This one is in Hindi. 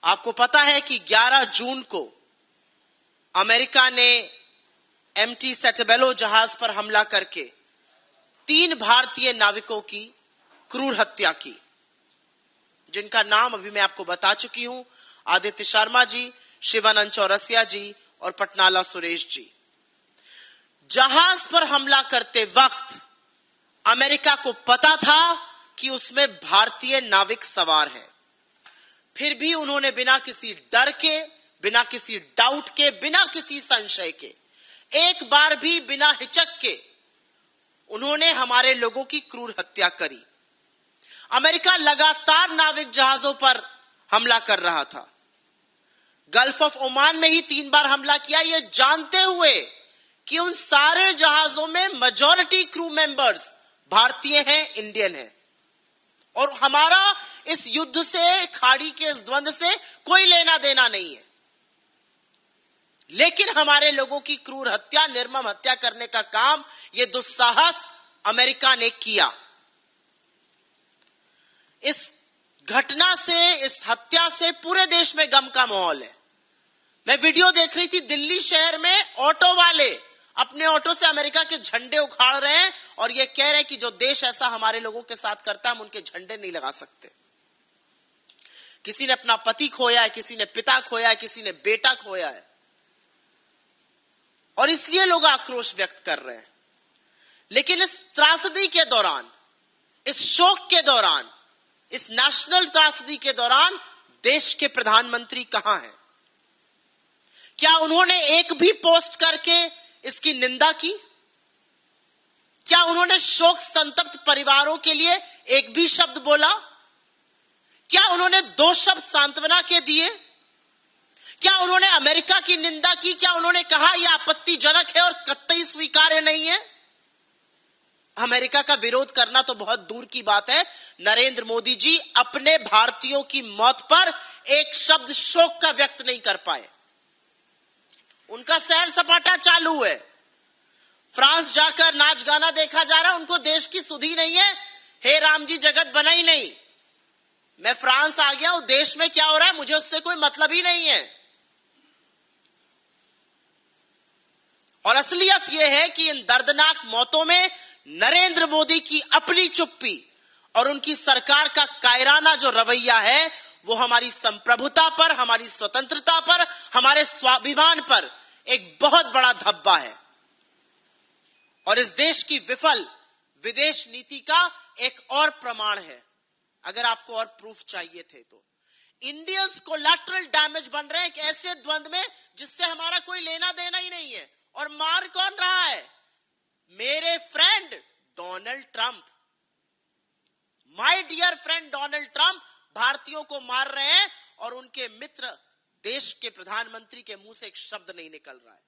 आपको पता है कि 11 जून को अमेरिका ने एमटी सेंटाबेलो जहाज पर हमला करके 3 भारतीय नाविकों की क्रूर हत्या की, जिनका नाम अभी मैं आपको बता चुकी हूं, आदित्य शर्मा जी, शिवानंद चौरसिया जी और पटनाला सुरेश जी। जहाज पर हमला करते वक्त अमेरिका को पता था कि उसमें भारतीय नाविक सवार हैं, फिर भी उन्होंने बिना किसी डर के, बिना किसी डाउट के, बिना किसी संशय के, एक बार भी बिना हिचक के उन्होंने हमारे लोगों की क्रूर हत्या करी। अमेरिका लगातार नाविक जहाजों पर हमला कर रहा था। गल्फ ऑफ ओमान में ही 3 बार हमला किया, यह जानते हुए कि उन सारे जहाजों में मेजॉरिटी क्रू मेंबर्स भारतीय हैं, इंडियन हैं, और हमारा इस युद्ध से, खाड़ी के इस द्वंद्व से कोई लेना देना नहीं है। लेकिन हमारे लोगों की क्रूर हत्या, निर्मम हत्या करने का काम यह दुस्साहस अमेरिका ने किया। इस घटना से, इस हत्या से पूरे देश में गम का माहौल है। मैं वीडियो देख रही थी, दिल्ली शहर में ऑटो वाले अपने ऑटो से अमेरिका के झंडे उखाड़ रहे हैं और ये कह रहे हैं कि जो देश ऐसा हमारे लोगों के साथ करता है, हम उनके झंडे नहीं लगा सकते। किसी ने अपना पति खोया है, किसी ने पिता खोया है, किसी ने बेटा खोया है, और इसलिए लोग आक्रोश व्यक्त कर रहे हैं। लेकिन इस त्रासदी के दौरान, इस शोक के दौरान, इस नेशनल त्रासदी के दौरान देश के प्रधानमंत्री कहां हैं? क्या उन्होंने एक भी पोस्ट करके इसकी निंदा की? क्या उन्होंने शोक संतप्त परिवारों के लिए एक भी शब्द बोला? क्या उन्होंने 2 शब्द सांत्वना के दिए? क्या उन्होंने अमेरिका की निंदा की? क्या उन्होंने कहा यह आपत्तिजनक है और कतई स्वीकार्य नहीं है? अमेरिका का विरोध करना तो बहुत दूर की बात है, नरेंद्र मोदी जी अपने भारतीयों की मौत पर एक शब्द शोक का व्यक्त नहीं कर पाए। उनका सैर सपाटा चालू है, फ्रांस जाकर नाच गाना देखा जा रहा है, उनको देश की सुधि नहीं है। हे राम जी, जगत बना ही नहीं, मैं फ्रांस आ गया हूं, देश में क्या हो रहा है मुझे उससे कोई मतलब ही नहीं है। और असलियत यह है कि इन दर्दनाक मौतों में नरेंद्र मोदी की अपनी चुप्पी और उनकी सरकार का कायराना जो रवैया है, वो हमारी संप्रभुता पर, हमारी स्वतंत्रता पर, हमारे स्वाभिमान पर एक बहुत बड़ा धब्बा है, और इस देश की विफल विदेश नीति का एक और प्रमाण है। अगर आपको और प्रूफ चाहिए थे तो इंडियंस कोलैटरल डैमेज बन रहे हैं एक ऐसे द्वंद्व में जिससे हमारा कोई लेना देना ही नहीं है। और मार कौन रहा है? मेरे friend Donald Trump, my dear friend Donald Trump भारतीयों को मार रहे हैं, और उनके मित्र देश के प्रधानमंत्री के मुंह से एक शब्द नहीं निकल रहा है।